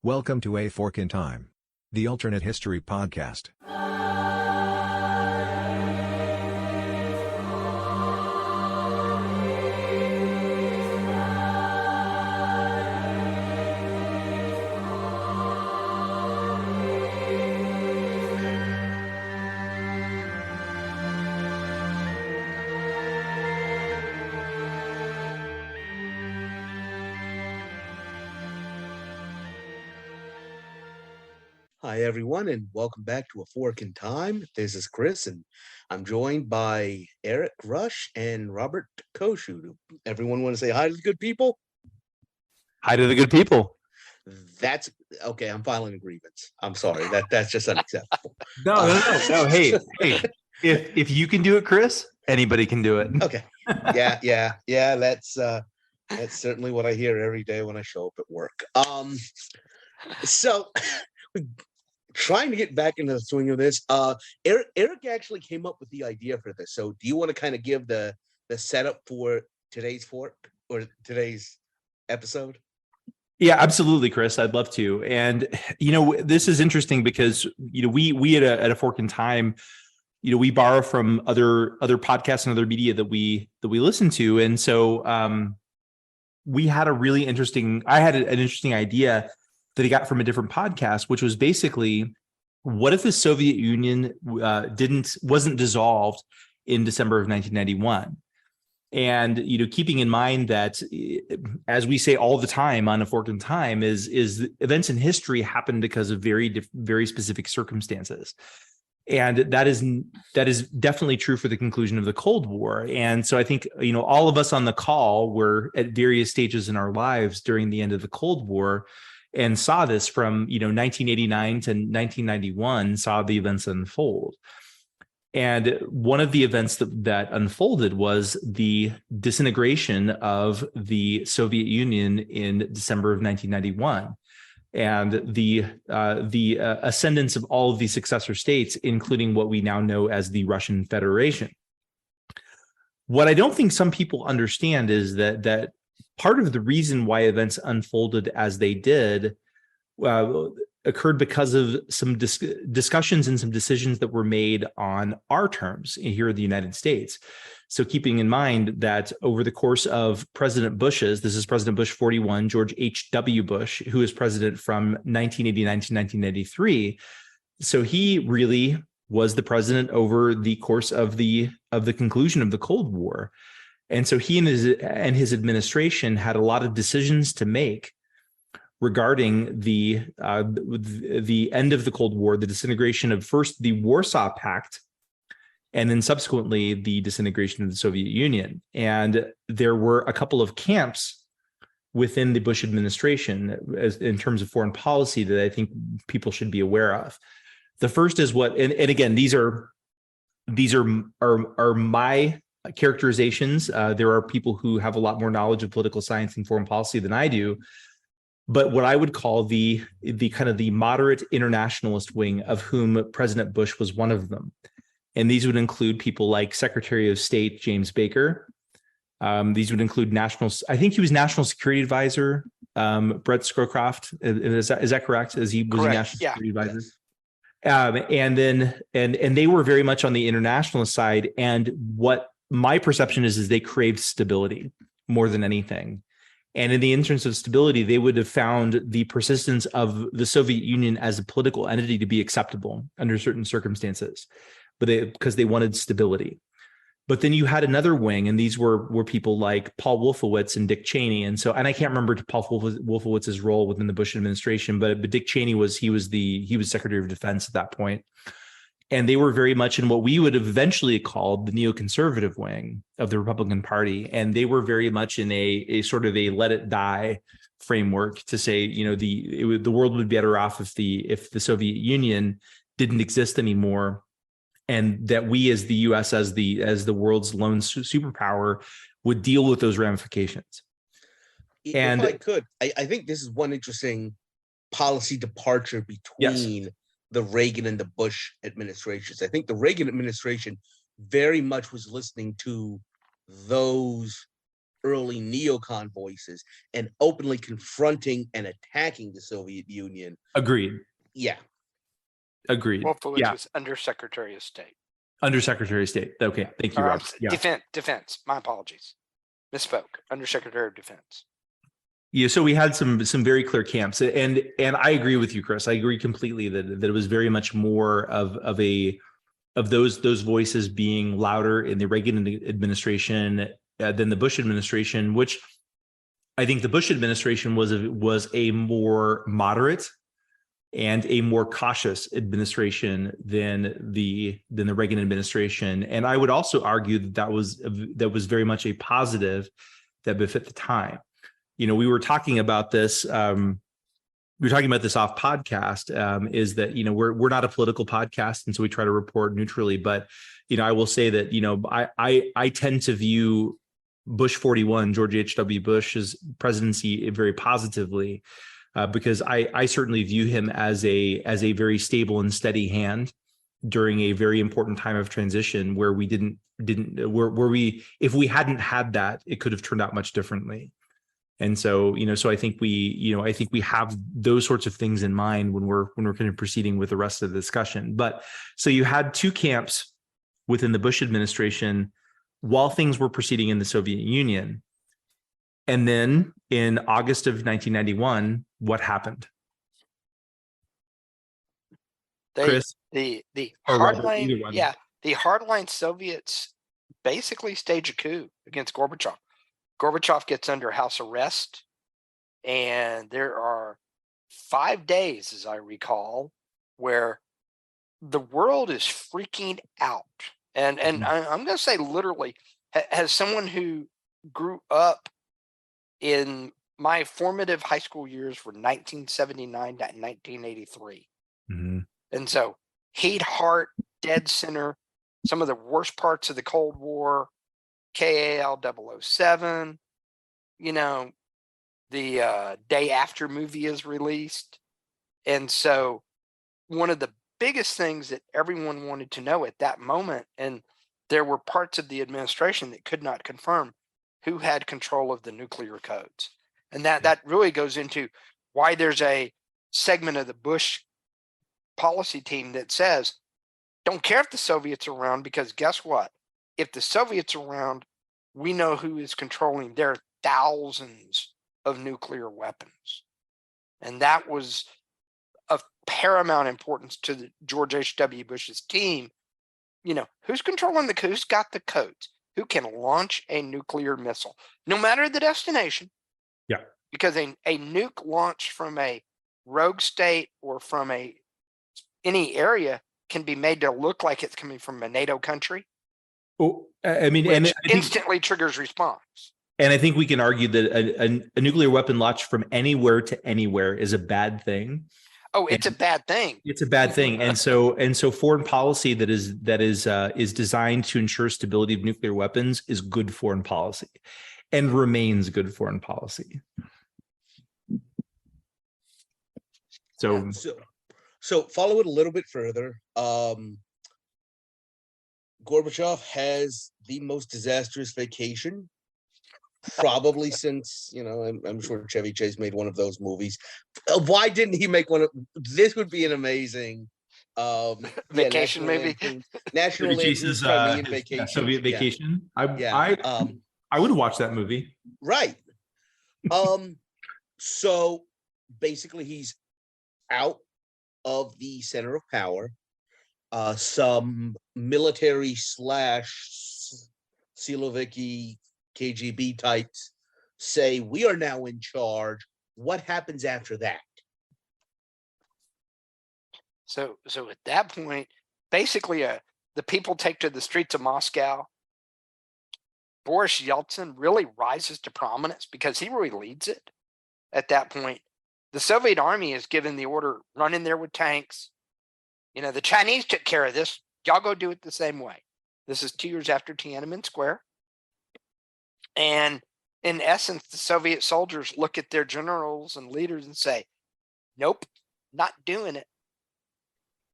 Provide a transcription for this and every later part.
Welcome to A Fork in Time, the alternate history podcast. Hi, everyone, and welcome back to A Fork in Time. This is Chris, and I'm joined by Eric Rush and Robert Koshu. Everyone want to say hi to the good people? Hi to the good people. That's okay. I'm filing a grievance. I'm sorry. That's just unacceptable. No. Hey, if you can do it, Chris, anybody can do it. Okay. Yeah. That's certainly what I hear every day when I show up at work. So trying to get back into the swing of this. Eric actually came up with the idea for this. So do you want to kind of give the setup for today's fork or today's episode? Yeah, absolutely, Chris. I'd love to. And this is interesting because we at a Fork in Time, we borrow from other podcasts and other media that we listen to, and so we had I had an interesting idea that I got from a different podcast, which was basically, what if the Soviet Union wasn't dissolved in December of 1991? And keeping in mind that, as we say all the time on A Fork in Time, is events in history happen because of very specific circumstances, and that is definitely true for the conclusion of the Cold War. And so I think all of us on the call were at various stages in our lives during the end of the Cold War, and saw this from 1989 to 1991, saw the events unfold. And one of the events that unfolded was the disintegration of the Soviet Union in December of 1991, and the ascendance of all of the successor states, including what we now know as the Russian Federation. What I don't think some people understand is that part of the reason why events unfolded as they did occurred because of some discussions and some decisions that were made on our terms here in the United States. So keeping in mind that over the course of President Bush's, this is President Bush 41, George H.W. Bush, who was president from 1989 to 1993. So he really was the president over the course of the conclusion of the Cold War. And so he and his administration had a lot of decisions to make regarding the end of the Cold War, the disintegration of first the Warsaw Pact, and then subsequently the disintegration of the Soviet Union. And there were a couple of camps within the Bush administration in terms of foreign policy that I think people should be aware of. The first is and again, these are my characterizations. There are people who have a lot more knowledge of political science and foreign policy than I do, but what I would call the kind of the moderate internationalist wing, of whom President Bush was one of them. And these would include people like Secretary of State James Baker. These would include I think he was National Security Advisor, Brett Scowcroft. Is that correct? As he was correct. National Security Advisor. And they were very much on the internationalist side. And what my perception is they craved stability more than anything. And in the interest of stability, they would have found the persistence of the Soviet Union as a political entity to be acceptable under certain circumstances, because they wanted stability. But then you had another wing, and these were people like Paul Wolfowitz and Dick Cheney. And I can't remember Paul Wolfowitz's role within the Bush administration, but Dick Cheney was Secretary of Defense at that point. And they were very much in what we would have eventually called the neoconservative wing of the Republican Party. And they were very much in a sort of a let it die framework to say, the world would be better off if the Soviet Union didn't exist anymore, and that we as the U.S. as the world's lone superpower would deal with those ramifications. If I could, I think this is one interesting policy departure between the Reagan and the Bush administrations. I think the Reagan administration very much was listening to those early neocon voices and openly confronting and attacking the Soviet Union. Agreed. Yeah. Agreed. Wolfowitz Yeah. was Undersecretary of State. Undersecretary of State. Okay. Thank you, Rob. Yeah. Defense. My apologies. Misspoke. Undersecretary of Defense. Yeah, so we had some very clear camps, and I agree with you, Chris. I agree completely that it was very much more of those voices being louder in the Reagan administration than the Bush administration, which I think the Bush administration was a more moderate and a more cautious administration than the Reagan administration. And I would also argue that was very much a positive that befit the time. You know, we were talking about this. We were talking about this off podcast. Is that, you know, we're not a political podcast, and so we try to report neutrally. But, you know, I will say that, you know, I tend to view Bush 41, George H.W. Bush's presidency very positively, because I certainly view him as a very stable and steady hand during a very important time of transition where we if we hadn't had that, it could have turned out much differently. And so, you know, so I think we have those sorts of things in mind when we're kind of proceeding with the rest of the discussion. But so you had two camps within the Bush administration while things were proceeding in the Soviet Union. And then in August of 1991, what happened? Chris? The Robert, hardline, either one. the hardline Soviets basically stage a coup against Gorbachev. Gorbachev gets under house arrest, and there are 5 days, as I recall, where the world is freaking out. And I'm going to say literally, as someone who grew up in my formative high school years were 1979 to 1983. Mm-hmm. And so heat, heart, dead center, some of the worst parts of the Cold War, KAL 007, you know, the day after movie is released. And so one of the biggest things that everyone wanted to know at that moment, and there were parts of the administration that could not confirm who had control of the nuclear codes. And that really goes into why there's a segment of the Bush policy team that says, don't care if the Soviets are around, because guess what? If the Soviets are around, we know who is controlling their thousands of nuclear weapons. And that was of paramount importance to the George H.W. Bush's team. You know, who's controlling who's got the codes? Who can launch a nuclear missile, no matter the destination? Yeah. Because a nuke launch from a rogue state or from any area can be made to look like it's coming from a NATO country. Oh, I mean, which and I think, instantly triggers response. And I think we can argue that a nuclear weapon launch from anywhere to anywhere is a bad thing. Oh, it's a bad thing. It's a bad thing, and so foreign policy that is designed to ensure stability of nuclear weapons is good foreign policy, and remains good foreign policy. So follow it a little bit further. Gorbachev has the most disastrous vacation probably since, you know, I'm sure Chevy Chase made one of those movies. Why didn't he make one of this? Would be an amazing vacation movie. National Lampoon's Crimean Vacation. Soviet Vacation. Yeah. I would watch that movie. Right. So basically he's out of the center of power. Some military / Siloviki KGB types say, we are now in charge. What happens after that? So at that point, basically the people take to the streets of Moscow. Boris Yeltsin really rises to prominence because he really leads it at that point. The Soviet army is given the order, run in there with tanks. You know, the Chinese took care of this. Y'all go do it the same way. This is 2 years after Tiananmen Square. And in essence, the Soviet soldiers look at their generals and leaders and say, nope, not doing it.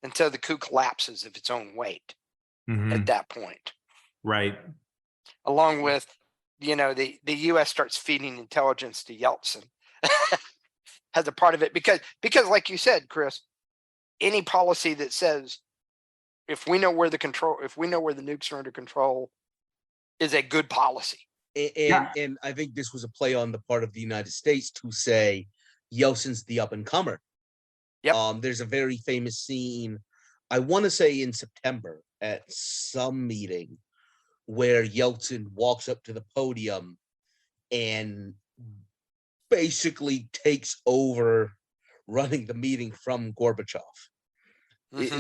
And so the coup collapses of its own weight at that point. Right. Along with the U.S. starts feeding intelligence to Yeltsin as a part of it, because like you said, Chris, any policy that says if we know where the nukes are under control is a good policy. And I think this was a play on the part of the United States to say Yeltsin's the up and comer. Yep. There's a very famous scene, I want to say in September at some meeting, where Yeltsin walks up to the podium and basically takes over running the meeting from Gorbachev. That's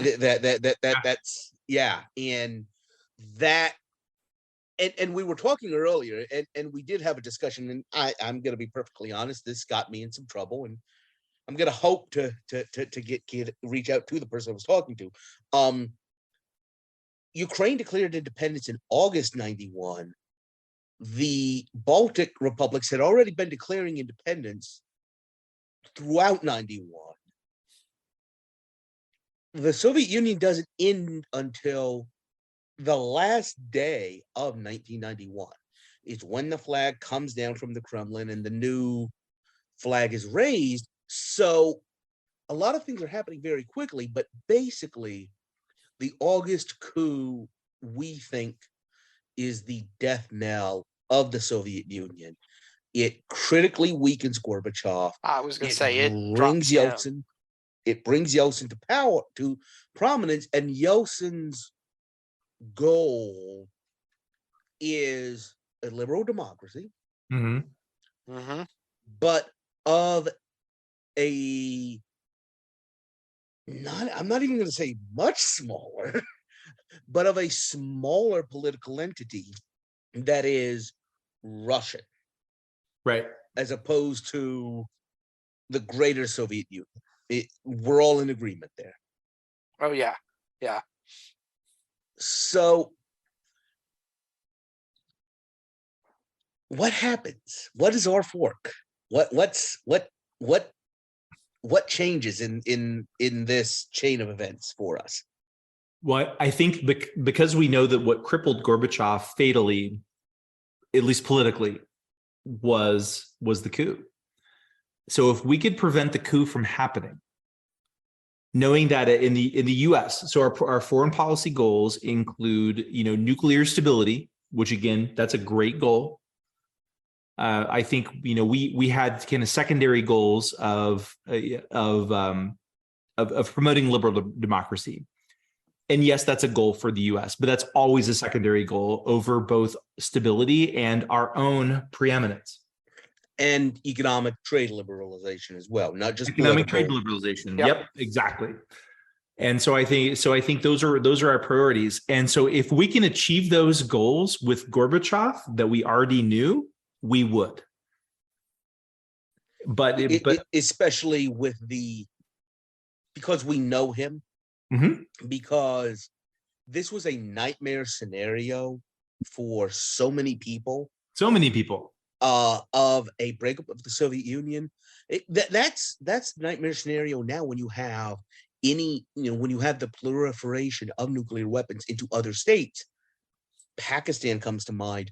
and that. And we were talking earlier, and we did have a discussion, and I'm going to be perfectly honest, this got me in some trouble, and I'm going to hope to reach out to the person I was talking to. Ukraine declared independence in August 91. The Baltic republics had already been declaring independence throughout 91. The Soviet Union doesn't end until the last day of 1991. Is when the flag comes down from the Kremlin and the new flag is raised. So a lot of things are happening very quickly, but basically the August coup, we think, is the death knell of the Soviet Union. It critically weakens Gorbachev. I was going to say it brings drops Yeltsin. It brings Yeltsin to power, to prominence, and Yeltsin's goal is a liberal democracy, but of a I'm not even going to say much smaller, but of a smaller political entity that is Russian, right? As opposed to the greater Soviet Union. We're all in agreement there. Oh yeah. So what happens? What is our fork? What changes in this chain of events for us? Well, I think because we know that what crippled Gorbachev fatally, at least politically, was the coup. So if we could prevent the coup from happening, knowing that in the U.S., so our foreign policy goals include nuclear stability, which again, that's a great goal. I think we had kind of secondary goals of promoting liberal democracy, and yes, that's a goal for the U.S., but that's always a secondary goal over both stability and our own preeminence. And economic trade liberalization as well, not just economic trade liberalization. Yep, exactly. And so I think those are our priorities. And so if we can achieve those goals with Gorbachev that we already knew, we would. But especially with because we know him, because this was a nightmare scenario for so many people. Of a breakup of the Soviet Union. That's nightmare scenario now when you have when you have the proliferation of nuclear weapons into other states. Pakistan comes to mind.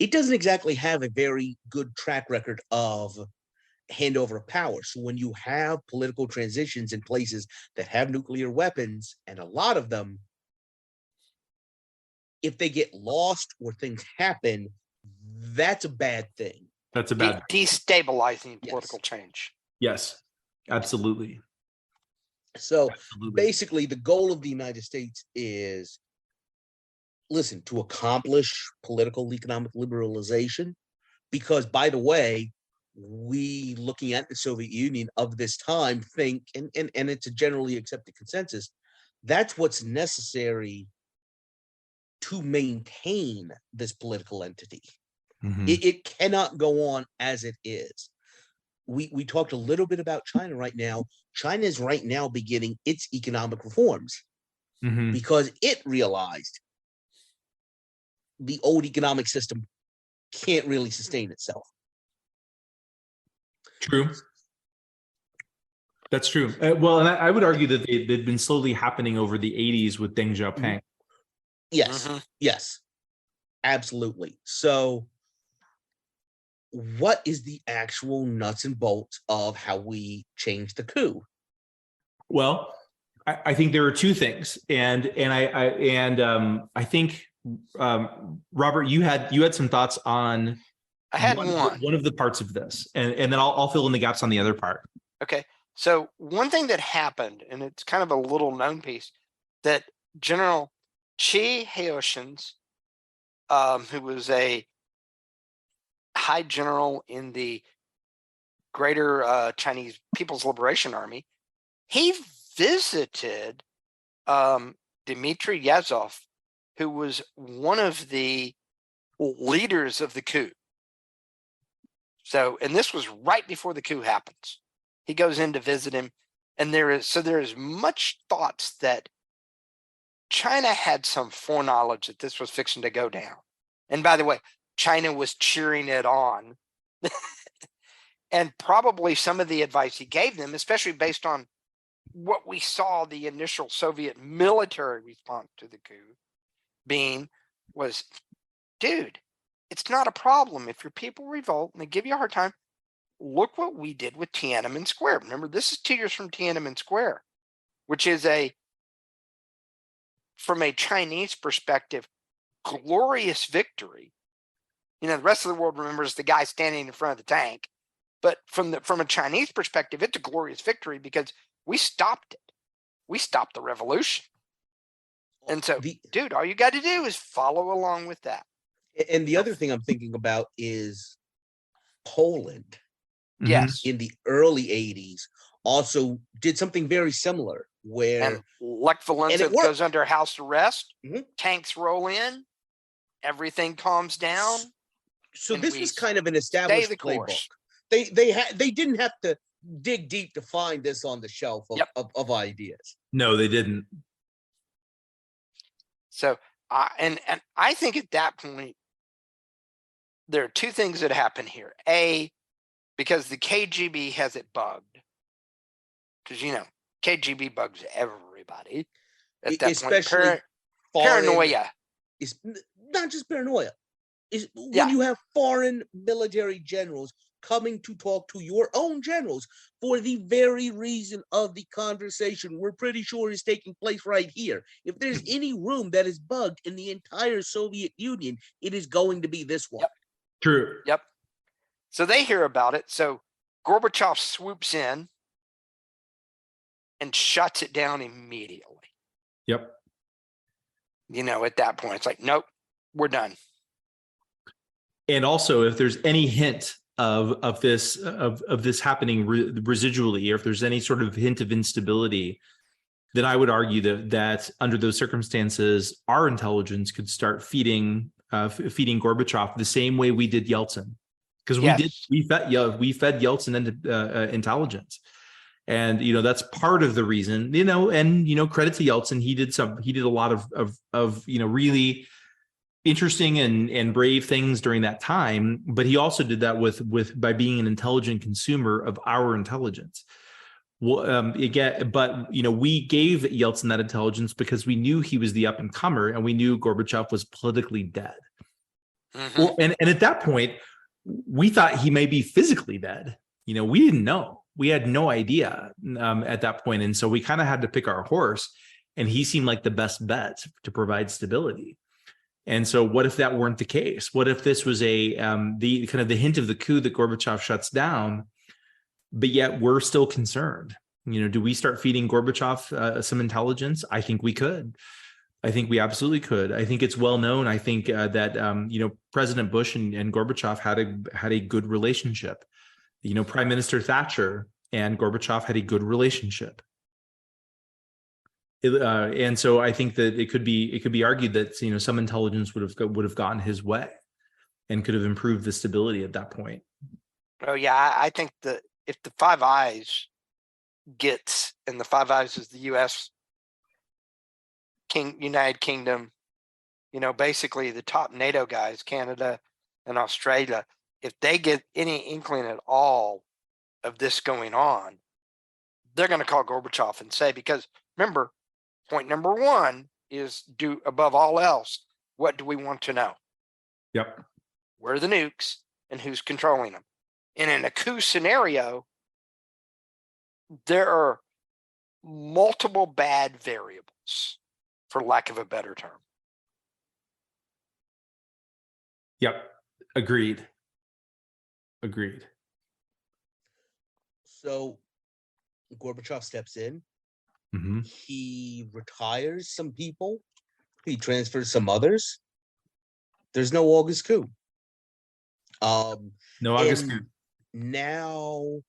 It doesn't exactly have a very good track record of handover of power. So when you have political transitions in places that have nuclear weapons, and a lot of them, if they get lost or things happen, that's a bad thing. That's a bad destabilizing political change. Yes, absolutely. So basically, the goal of the United States is, listen, to accomplish political economic liberalization, because, by the way, we, looking at the Soviet Union of this time, think, and it's a generally accepted consensus, that's what's necessary to maintain this political entity. It cannot go on as it is. We talked a little bit about China right now. China is right now beginning its economic reforms because it realized the old economic system can't really sustain itself. True. That's true. Well, and I would argue that they'd been slowly happening over the 80s with Deng Xiaoping. Yes, yes, absolutely. So what is the actual nuts and bolts of how we change the coup? Well, I think there are two things, and I think Robert, you had some thoughts on I had one. one of the parts of this, and then I'll fill in the gaps on the other part. Okay. So one thing that happened, and it's kind of a little known piece, that General Chi Haotians, who was a high general in the Greater Chinese People's Liberation Army, he visited Dmitry Yazov, who was one of the leaders of the coup. So, and this was right before the coup happens. He goes in to visit him, and there is much thoughts that China had some foreknowledge that this was fixing to go down. And by the way, China was cheering it on. And probably some of the advice he gave them, especially based on what we saw the initial Soviet military response to the coup being, was, dude, it's not a problem if your people revolt and they give you a hard time. Look what we did with Tiananmen Square. Remember, this is 2 years from Tiananmen Square, which is from a Chinese perspective, glorious victory. You know, the rest of the world remembers the guy standing in front of the tank, but from a Chinese perspective, it's a glorious victory because we stopped it. We stopped the revolution. And so, dude, all you got to do is follow along with that. And the other thing I'm thinking about is Poland. Yes. In the early 80s, also did something very similar where and Lech Walesa goes under house arrest. Tanks roll in, everything calms down. So this was kind of an established playbook. They didn't have to dig deep to find this on the shelf of ideas. No, they didn't. So and I think at that point there are two things that happen here. A, because the KGB has it bugged, because you know KGB bugs everybody at that especially point. Paranoia. It's not just paranoia. Is when you have foreign military generals coming to talk to your own generals for the very reason of the conversation we're pretty sure is taking place right here. If there's any room that is bugged in the entire Soviet Union, it is going to be this one. True. Yep. So they hear about it. So Gorbachev swoops in and shuts it down immediately. Yep. You know, at that point, it's like, nope, we're done. And also, if there's any hint of this happening residually, or if there's any sort of hint of instability, then I would argue that under those circumstances, our intelligence could start feeding Gorbachev the same way we did Yeltsin, because we fed Yeltsin into intelligence. And, you know, that's part of the reason, you know, and, you know, credit to Yeltsin. He did a lot of, you know, really interesting and brave things during that time, but he also did that by being an intelligent consumer of our intelligence. Well, again, but you know, we gave Yeltsin that intelligence because we knew he was the up and comer, and we knew Gorbachev was politically dead. Well, and at that point, we thought he may be physically dead. You know, we didn't know. We had no idea at that point, and so we kind of had to pick our horse. And he seemed like the best bet to provide stability. And so, what if that weren't the case? What if this was the kind of the hint of the coup that Gorbachev shuts down, but yet we're still concerned? You know, do we start feeding Gorbachev some intelligence? I think we could. I think we absolutely could. I think it's well known. I think that you know, President Bush and Gorbachev had a good relationship. You know, Prime Minister Thatcher and Gorbachev had a good relationship. And so I think that it could be argued that, you know, some intelligence would have gotten his way and could have improved the stability at that point. Oh yeah, I think that if the Five Eyes gets, and the Five Eyes is the U.S., United Kingdom, you know, basically the top NATO guys, Canada and Australia, if they get any inkling at all of this going on, they're going to call Gorbachev and say, because remember, point number one is, do above all else, what do we want to know? Yep. Where are the nukes? and who's controlling them. And in a coup scenario, there are multiple bad variables, for lack of a better term. Yep. Agreed. So Gorbachev steps in. Mm-hmm. He retires some people. He transfers some others. There's no August coup. No August coup. Now,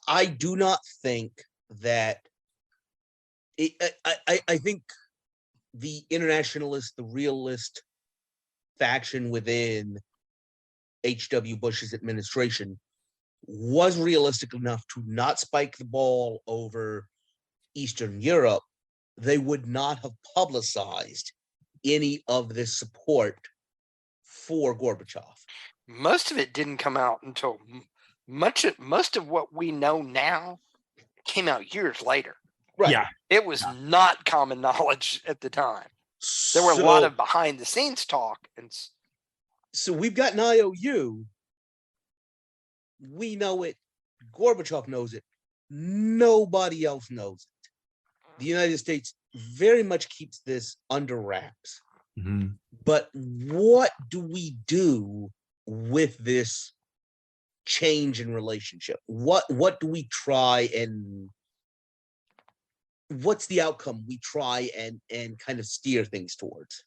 I do not think that I think the internationalist, the realist faction within H.W. Bush's administration was realistic enough to not spike the ball over Eastern Europe. They would not have publicized any of this support for Gorbachev. Most of it didn't come out until most of what we know now came out years later. Right. Yeah. It was not common knowledge at the time. There were a lot of behind the scenes talk. And so we've got an IOU. We know it. Gorbachev knows it. Nobody else knows it. The United States very much keeps this under wraps. Mm-hmm. But what do we do with this change in relationship? What do we try and what's the outcome we try and kind of steer things towards?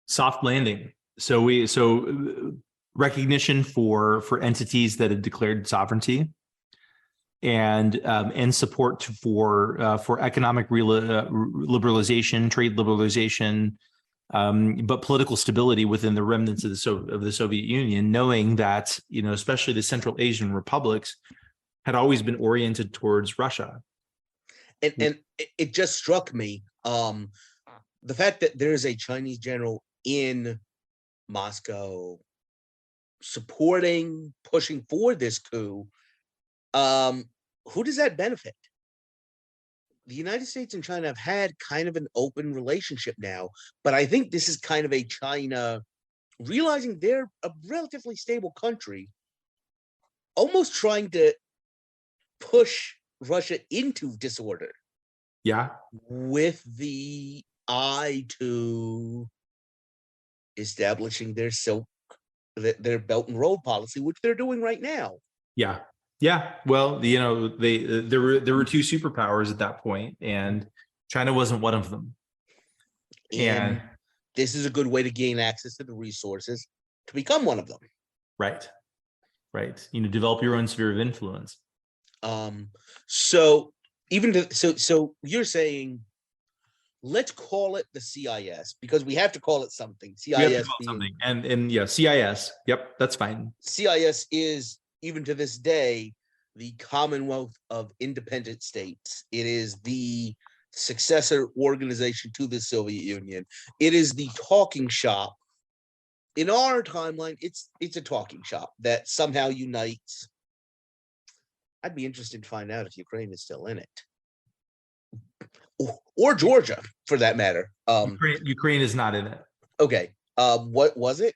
Soft landing. So recognition for entities that have declared sovereignty, and support for economic liberalization, trade liberalization, but political stability within the remnants of the Soviet Union, knowing that, especially the Central Asian republics had always been oriented towards Russia. And it just struck me, the fact that there is a Chinese general in Moscow supporting, pushing for this coup. Who does that benefit? The United States and China have had kind of an open relationship now, but I think this is kind of a China realizing they're a relatively stable country, almost trying to push Russia into disorder. Yeah. With the eye to establishing their Belt and Road policy, which they're doing right now. Yeah. Yeah. Well, there were two superpowers at that point, and China wasn't one of them. And this is a good way to gain access to the resources to become one of them. Right. Develop your own sphere of influence. So you're saying, let's call it the CIS, because we have to call it something. CIS something. And yeah, CIS. Yep, that's fine. CIS is, even to this day, the Commonwealth of Independent States. It is the successor organization to the Soviet Union. It is the talking shop. In our timeline, it's a talking shop that somehow unites. I'd be interested to find out if Ukraine is still in it. Or Georgia, for that matter. Ukraine is not in it. Okay. What was it?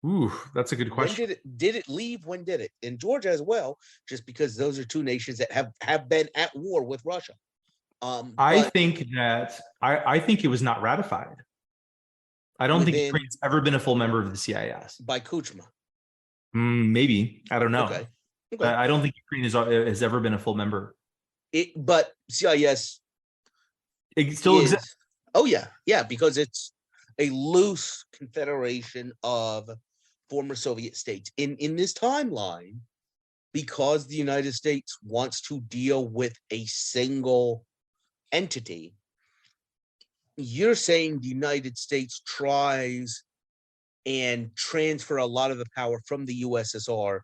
Ooh, that's a good question. When did it leave? When did it? In Georgia as well, just because those are two nations that have been at war with Russia. I think it was not ratified. I don't think Ukraine's ever been a full member of the CIS. By Kuchma. Maybe. I don't know. Okay. I don't think Ukraine has ever been a full member. But CIS, it still exists. Oh yeah, because it's a loose confederation of former Soviet states. In this timeline, because the United States wants to deal with a single entity, you're saying the United States tries and transfer a lot of the power from the USSR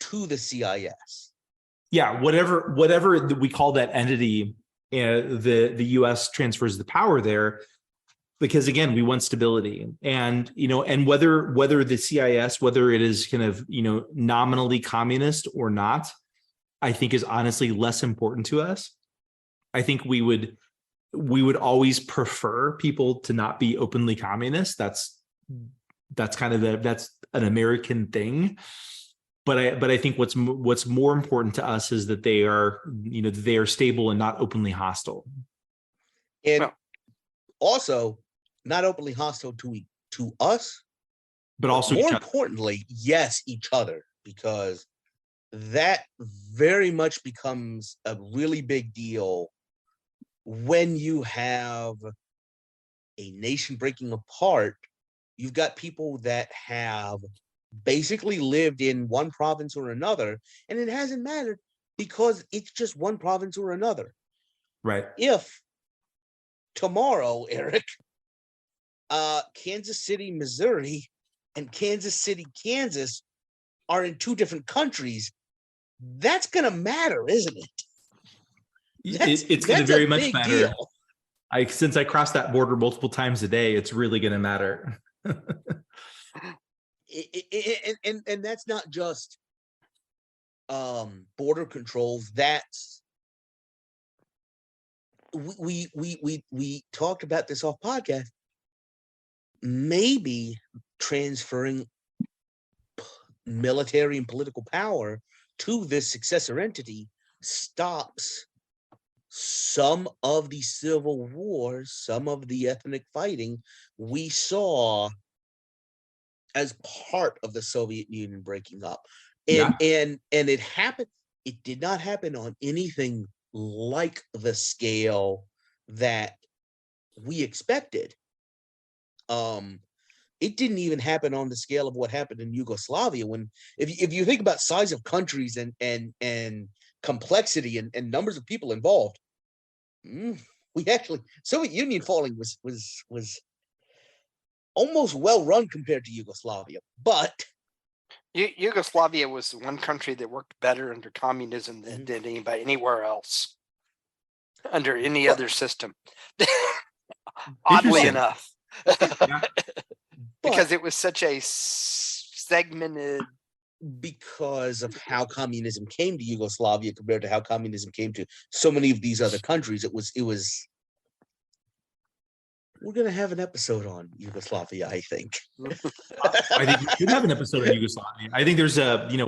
to the CIS. Yeah, whatever we call that entity, the U.S. transfers the power there, because again, we want stability, and whether the CIS, whether it is kind of nominally communist or not, I think is honestly less important to us. I think we would always prefer people to not be openly communist. That's that's kind of that's an American thing. But I think what's more important to us is that they are, they are stable and not openly hostile. And also not openly hostile to us, but also more importantly, yes, each other, because that very much becomes a really big deal when you have a nation breaking apart. You've got people that have basically lived in one province or another, and it hasn't mattered because it's just one province or another. Right. If tomorrow, Eric, Kansas City, Missouri, and Kansas City, Kansas are in two different countries, that's going to matter, isn't it? It's going to very much matter. Since I crossed that border multiple times a day, it's really going to matter. And that's not just border controls. That's we talked about this off podcast. Maybe transferring military and political power to this successor entity stops some of the civil wars, some of the ethnic fighting we saw as part of the Soviet Union breaking up. And it happened. It did not happen on anything like the scale that we expected. It didn't even happen on the scale of what happened in Yugoslavia. When if you think about size of countries and complexity and numbers of people involved, we actually Soviet Union falling was almost well run compared to Yugoslavia. But Yugoslavia was the one country that worked better under communism than did anybody anywhere else under any other system. Oddly enough. Because it was such a segmented, because of how communism came to Yugoslavia compared to how communism came to so many of these other countries. It was we're going to have an episode on Yugoslavia, I think. I think we should have an episode on Yugoslavia. I think there's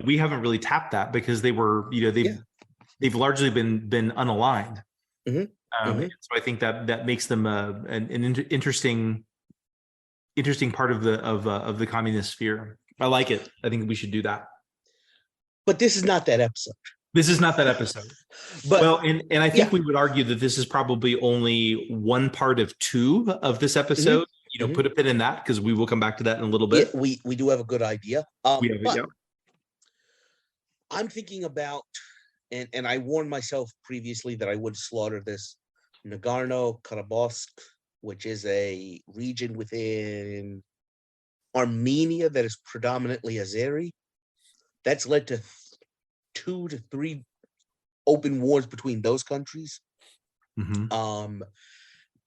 we haven't really tapped that because they were, they've largely been unaligned. So I think that makes them an interesting part of the communist sphere. I like it. I think we should do that. But this is not that episode. This is not that episode. But and I think we would argue that this is probably only one part of two of this episode. Put a pin in that because we will come back to that in a little bit. We do have a good idea. I'm thinking about, and I warned myself previously that I would slaughter this, Nagorno-Karabakh, which is a region within Armenia that is predominantly Azeri. That's led to 2 to 3 open wars between those countries.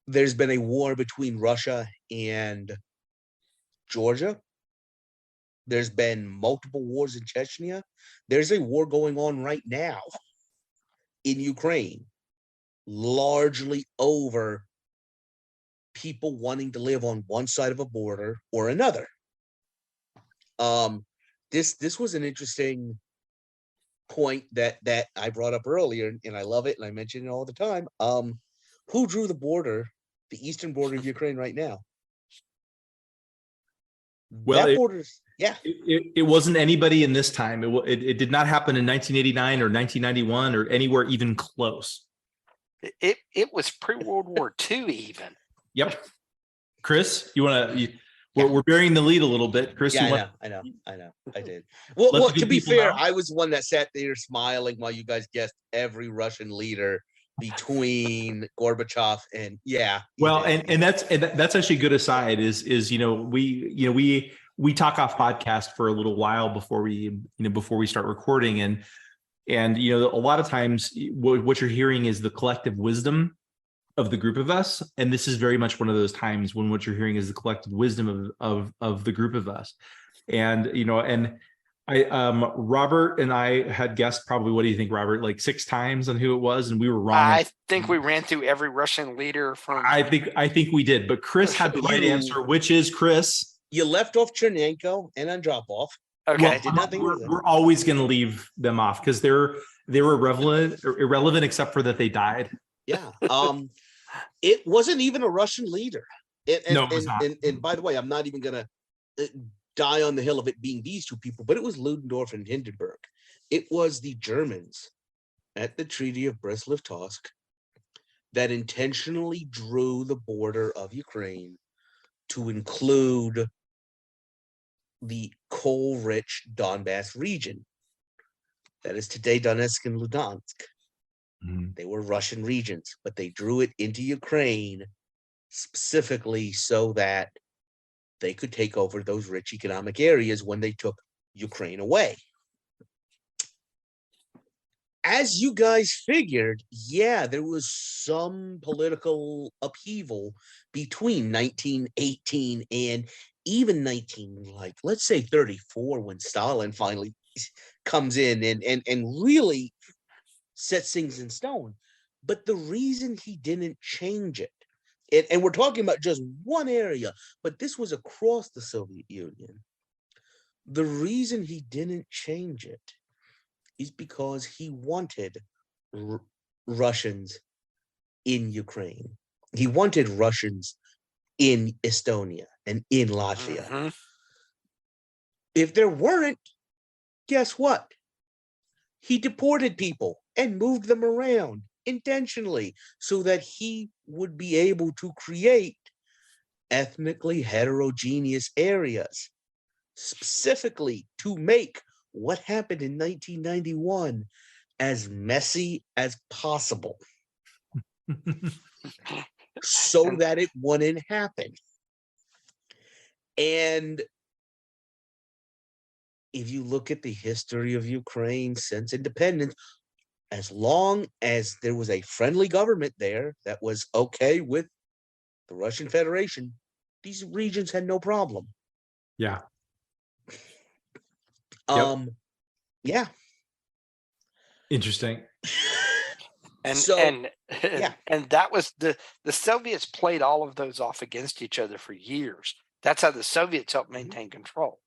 There's been a war between Russia and Georgia. There's been multiple wars in Chechnya. There's a war going on right now in Ukraine, largely over people wanting to live on one side of a border or another. This was an interesting point that I brought up earlier, and I love it, and I mention it all the time. Who drew the border, the eastern border of Ukraine right now? Well, it wasn't anybody in this time. It did not happen in 1989 or 1991 or anywhere even close. It was pre-World War II even. Yep. Chris, you want to? We're burying the lead a little bit, Chris. Yeah, I know. I did. Well, to be fair, I was the one that sat there smiling while you guys guessed every Russian leader between Gorbachev and Well, and that's actually a good aside. Is we talk off podcast for a little while before we start recording, and a lot of times what you're hearing is the collective wisdom of the group of us, and this is very much one of those times when what you're hearing is the collective wisdom of the group of us. And Robert and I had guessed probably, what do you think, Robert, like 6 times on who it was, and we were wrong. I think we ran through every Russian leader from. I think we did, but Chris had the right answer, which is Chris. You left off Chernenko and Andropov. Okay. Did nothing with it. We're always going to leave them off because they're irrelevant except for that they died. Yeah. It wasn't even a Russian leader. No, it was not. And by the way, I'm not even going to die on the hill of it being these two people, but it was Ludendorff and Hindenburg. It was the Germans at the Treaty of Brest-Litovsk that intentionally drew the border of Ukraine to include the coal-rich Donbass region. That is today Donetsk and Luhansk. They were Russian regions, but they drew it into Ukraine specifically so that they could take over those rich economic areas when they took Ukraine away. As you guys figured, yeah, there was some political upheaval between 1918 and even let's say 34, when Stalin finally comes in and really sets things in stone. But the reason he didn't change it, and we're talking about just one area, but this was across the Soviet Union. The reason he didn't change it is because he wanted Russians in Ukraine. He wanted Russians in Estonia and in Latvia. Mm-hmm. If there weren't, guess what? He deported people and moved them around intentionally so that he would be able to create ethnically heterogeneous areas, specifically to make what happened in 1991 as messy as possible so that it wouldn't happen. And if you look at the history of Ukraine since independence, as long as there was a friendly government there that was okay with the Russian Federation, these regions had no problem. Yeah. Yeah. Interesting. And So, yeah. and that was the Soviets played all of those off against each other for years. That's how the Soviets helped maintain control.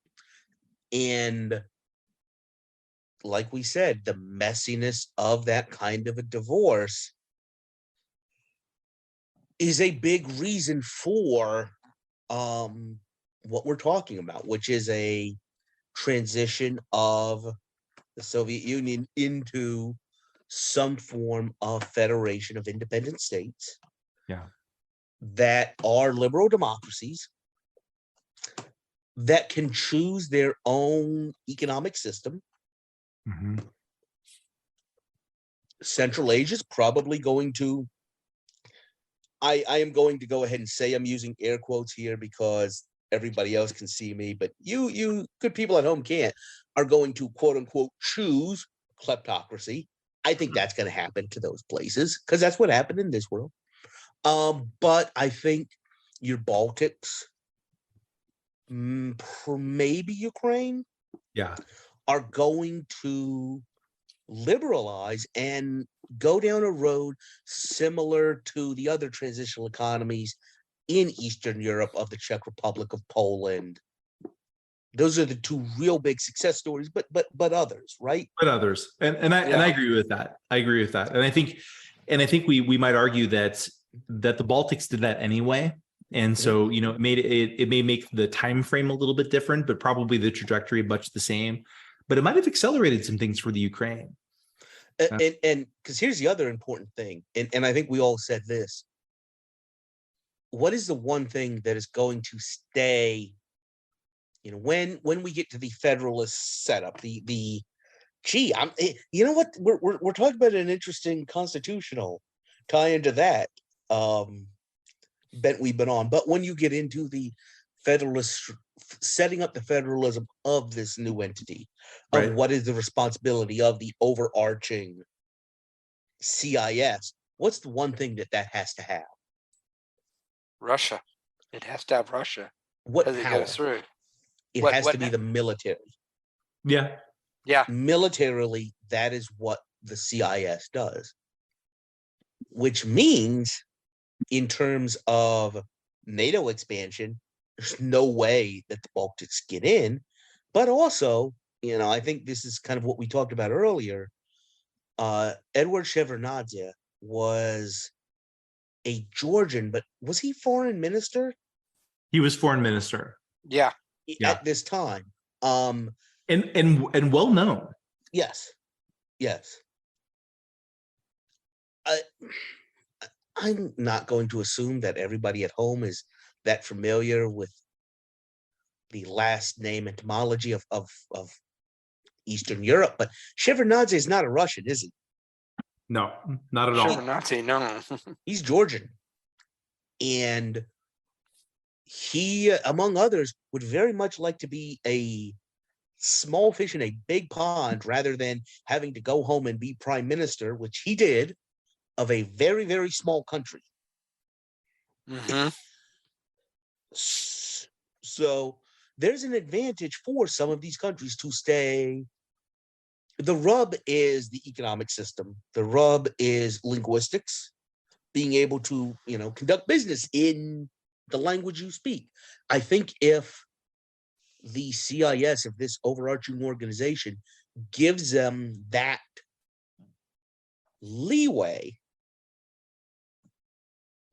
And like we said, the messiness of that kind of a divorce is a big reason for what we're talking about, which is a transition of the Soviet Union into some form of federation of independent states. Yeah. That are liberal democracies that can choose their own economic system. Mm-hmm. Central Asia is probably going to, I am going to go ahead and say I'm using air quotes here because everybody else can see me, but you good people at home can't, are going to quote unquote choose kleptocracy. I think that's going to happen to those places because that's what happened in this world. But I think your Baltics, maybe Ukraine, are going to liberalize and go down a road similar to the other transitional economies in Eastern Europe of the Czech Republic, of Poland. Those are the two real big success stories, but others, right? But others, and I agree with that. I agree with that, and I think we might argue that the Baltics did that anyway. And so, it may make the time frame a little bit different, but probably the trajectory much the same. But it might have accelerated some things for the Ukraine. And because here's the other important thing, and I think we all said this. What is the one thing that is going to stay? When we get to the federalist setup, you know what? We're talking about an interesting constitutional tie into that. Bet we've been on, but when you get into the federalist setting up the federalism of this new entity, of what is the responsibility of the overarching CIS, what's the one thing that has to have? Russia. It has to have Russia. What power? It goes through. It has to be the military. Yeah. Militarily, that is what the CIS does, which means in terms of NATO expansion, there's no way that the Baltics get in. But also, I think this is kind of what we talked about earlier. Edward Shevardnadze was a Georgian, but was he foreign minister He was foreign minister. Yeah. at this time? And well known. Yes. I'm not going to assume that everybody at home is that familiar with the last name etymology of Eastern Europe, but Shevardnadze is not a Russian, is he? No, not at all. Shevardnadze, no. He's Georgian. And he, among others, would very much like to be a small fish in a big pond rather than having to go home and be prime minister, which he did, of a very, very small country. Mm-hmm. So there's an advantage for some of these countries to stay. The rub is the economic system. The rub is linguistics, being able to, conduct business in the language you speak. I think if the CIS, if this overarching organization gives them that leeway,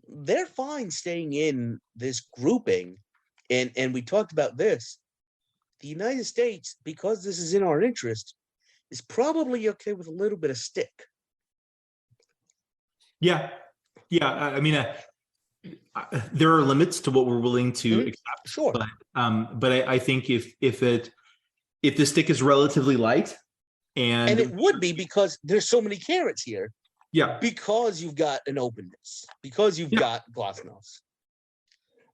they're fine staying in this grouping. And we talked about this. The United States, because this is in our interest, is probably okay with a little bit of stick. Yeah. I mean, there are limits to what we're willing to accept. Sure. But I think if the stick is relatively light, and it would be because there's so many carrots here. Yeah. Because you've got an openness, because you've got glasnost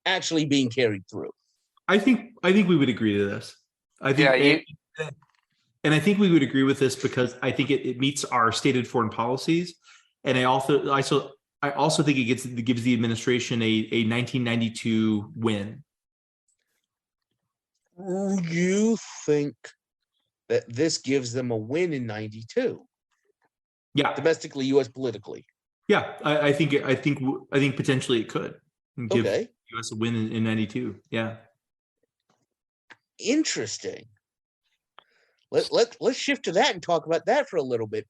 actually being carried through. I think we would agree to this. I think, and I think we would agree with this because I think it meets our stated foreign policies, and I also think it gives the administration a 1992 win. You think that this gives them a win in 92? Yeah, domestically, U.S. politically. Yeah, I think potentially it could give U.S. a win in 92. Yeah. Interesting. Let's shift to that and talk about that for a little bit.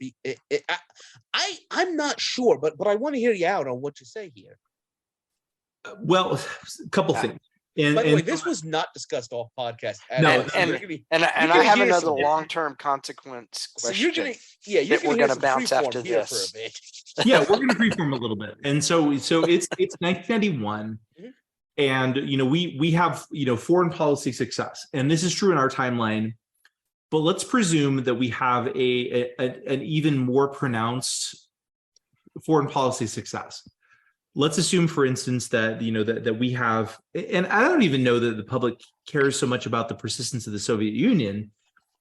I'm not sure, but I want to hear you out on what you say here. Well, a couple things. And, by the way, this was not discussed off podcast. And I have another long-term consequence question. So we're going to bounce after this. Yeah, we're going to freeform a little bit, and so it's 1991, and we have foreign policy success, and this is true in our timeline. But let's presume that we have an even more pronounced foreign policy success. Let's assume, for instance, that that we have, and I don't even know that the public cares so much about the persistence of the Soviet Union,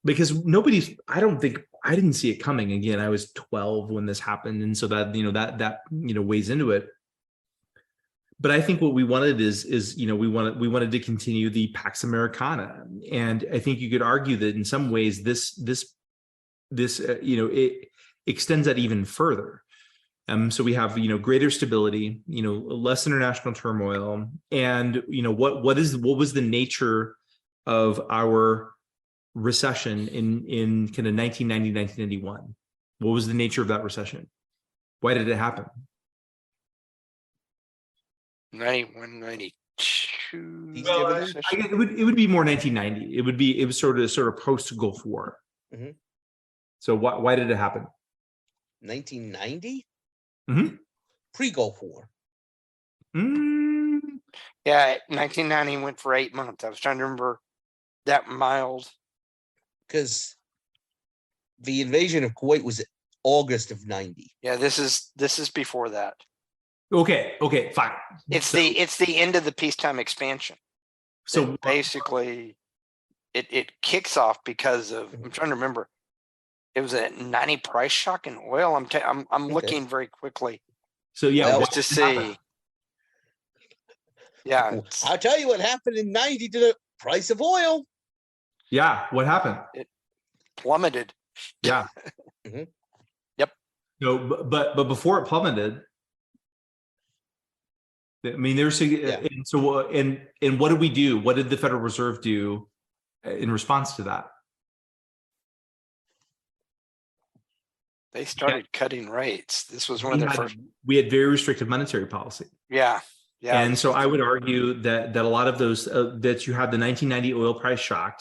because I didn't see it coming. Again, I was 12 when this happened, and so that that weighs into it. But I think what we wanted is we wanted to continue the Pax Americana, and I think you could argue that in some ways this it extends that even further. So we have greater stability, less international turmoil, and what was the nature of our recession in kind of 1990, 1991? What was the nature of that recession? Why did it happen? 91, 92. Well, it would be more 1990. It was sort of post Gulf War. Mm-hmm. So why did it happen? 1990. Mm-hmm. Pre-Gulf War. Yeah, 1990 went for 8 months. I was trying to remember that mild. Because the invasion of Kuwait was August of 90. Yeah, this is before that. Okay, fine. It's the end of the peacetime expansion. So basically, it kicks off because of, I'm trying to remember. It was a 90 price shock in oil. I'm looking very quickly. So yeah, just to see. Yeah, I'll tell you what happened in 90 to the price of oil. Yeah, what happened? It plummeted. Yeah. Mm-hmm. Yep. No, but before it plummeted, I mean, and so and what did we do? What did the Federal Reserve do in response to that? They started cutting rates. This was one of their first. We had very restrictive monetary policy. Yeah. Yeah. And so I would argue that a lot of those that you had the 1990 oil price shock,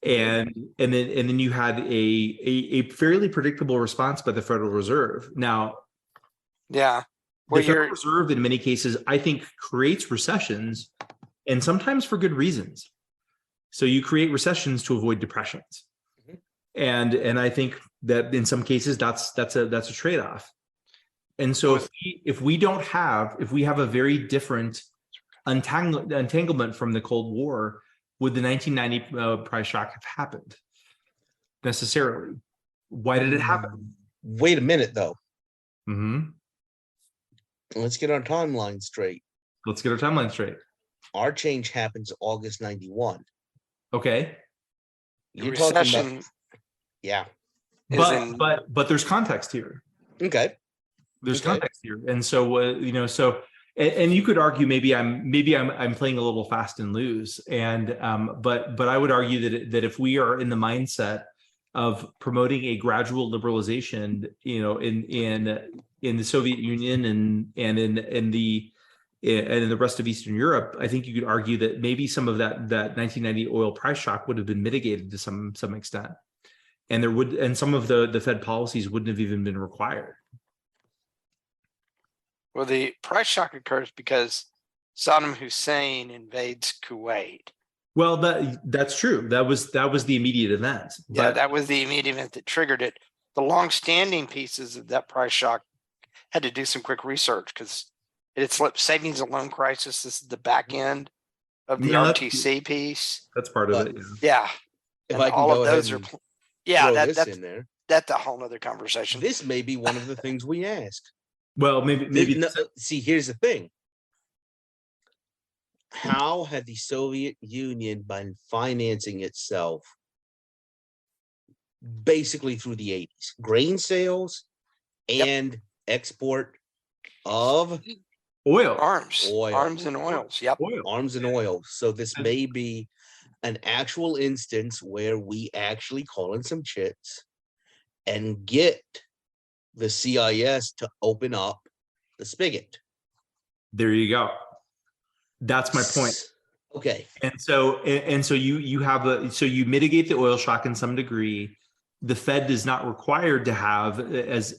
and then you had a fairly predictable response by the Federal Reserve. Now, yeah, the Federal Reserve in many cases, I think, creates recessions, and sometimes for good reasons. So you create recessions to avoid depressions, and I think that in some cases that's a trade-off. And so if we have a very different entanglement from the Cold War, would the 1990 price shock have happened necessarily? Why did it happen? Wait a minute, though. Mm-hmm. Let's get our timeline straight. Our change happens August 91. Okay. You're recession. Talking about, yeah. But there's context here. Okay. There's context here, and so and you could argue maybe I'm playing a little fast and loose, and but I would argue that if we are in the mindset of promoting a gradual liberalization, in the Soviet Union and in the rest of Eastern Europe, I think you could argue that maybe some of that 1990 oil price shock would have been mitigated to some extent, and some of the Fed policies wouldn't have even been required. Well, the price shock occurs because Saddam Hussein invades Kuwait. Well, that's true. That was the immediate event. Yeah, that was the immediate event that triggered it. The long-standing pieces of that price shock had to do some quick research because it had slipped savings and loan crisis. This is the back end of the RTC piece. That's part of it. Yeah. If I can all of those are that's a whole other conversation. This may be one of the things we ask. Well, maybe. See, here's the thing. How had the Soviet Union been financing itself basically through the 80s? Grain sales and export of arms and oils. Yep. Arms and oils. So this may be an actual instance where we actually call in some chits and get the CIS to open up the spigot. There you go. That's my point. Okay. And so you have so you mitigate the oil shock in some degree. The Fed is not required to have as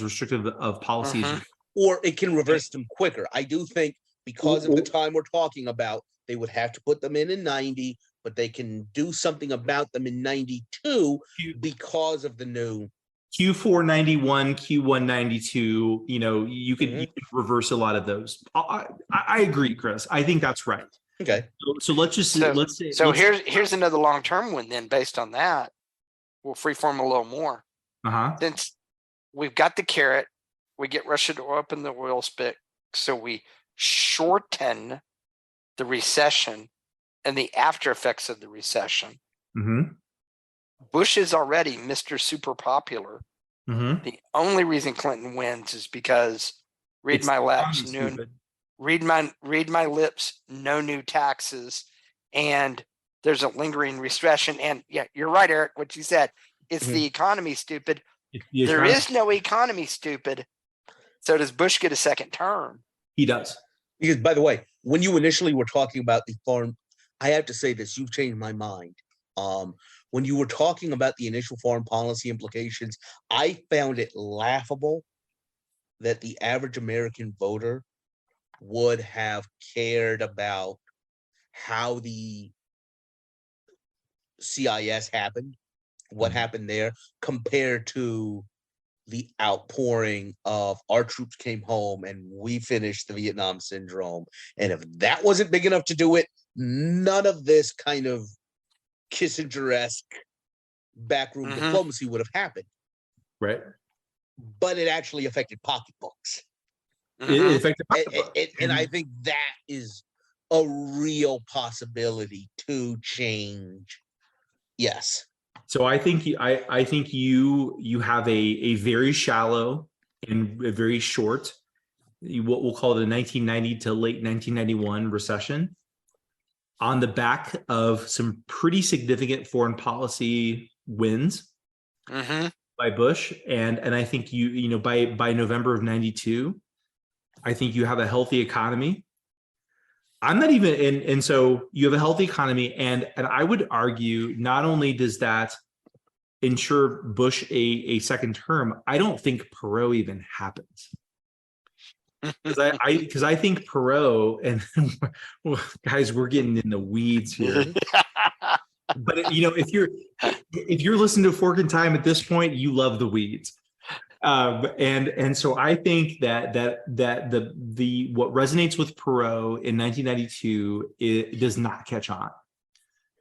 restrictive of policies, or it can reverse them quicker. I do think because of the time we're talking about, they would have to put them in 90, but they can do something about them in 92 because of the new Q4 91, Q1 92. You could reverse a lot of those. I agree, Chris. I think that's right. Okay. So let's say. So here's another long-term one then. Based on that, we'll freeform a little more. Since we've got the carrot, we get Russia to open the oil spigot, so we shorten the recession and the after effects of the recession. Bush is already Mr. Super Popular. The only reason Clinton wins is because read my lips, no new taxes, and there's a lingering recession. And yeah, you're right, Eric, what you said. It's the economy, stupid. There is no economy, stupid. So does Bush get a second term? He does. Because, by the way, when you initially were talking about the foreign, I have to say this, you've changed my mind. When you were talking about the initial foreign policy implications, I found it laughable that the average American voter would have cared about how the CIS happened, what happened there, compared to the outpouring of our troops came home and we finished the Vietnam syndrome. And if that wasn't big enough to do it, none of this kind of Kissinger-esque backroom diplomacy would have happened. Right. But it actually affected pocketbooks. It affected pocketbooks. And I think that is a real possibility to change. Yes. So I think you have a very shallow and a very short what we'll call the 1990 to late 1991 recession on the back of some pretty significant foreign policy wins by Bush. And I think by November of 92, I think you have a healthy economy. I'm not even and so you have a healthy economy, and I would argue not only does that ensure Bush a second term, I don't think Perot even happens. Because I think Perot, and well, guys, we're getting in the weeds here. But if you're listening to Fork in Time at this point, you love the weeds. And so I think that the what resonates with Perot in 1992 it does not catch on.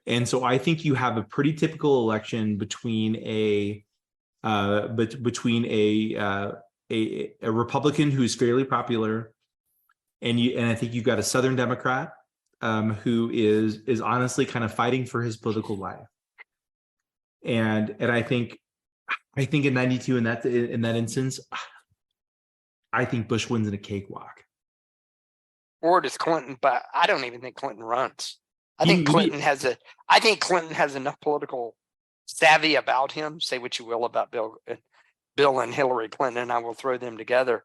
And so I think you have a pretty typical election between a Republican who's fairly popular, and I think you've got a Southern Democrat who is honestly kind of fighting for his political life. And I think in 92 in that instance, I think Bush wins in a cakewalk. Or does Clinton? But I don't even think Clinton runs. I think Clinton has enough political savvy about him. Say what you will about Bill and Hillary Clinton, and I will throw them together.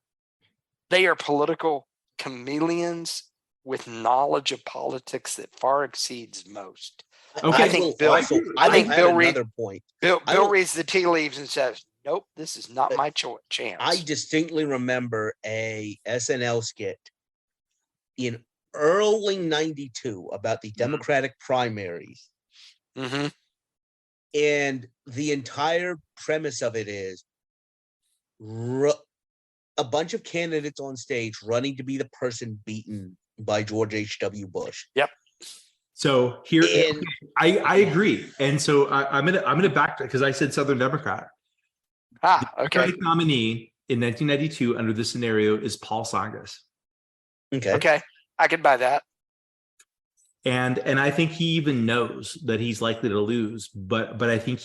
They are political chameleons with knowledge of politics that far exceeds most. Okay, I think Bill reads the tea leaves and says, "Nope, this is not my chance." I distinctly remember a SNL skit in early 92 about the Democratic primaries. And the entire premise of it is a bunch of candidates on stage running to be the person beaten by George H.W. Bush. Yep. So here, I agree, and so I'm gonna back because I said Southern Democrat. Okay. The Democratic nominee in 1992 under this scenario is Paul Tsongas. Okay, I could buy that. And I think he even knows that he's likely to lose, but I think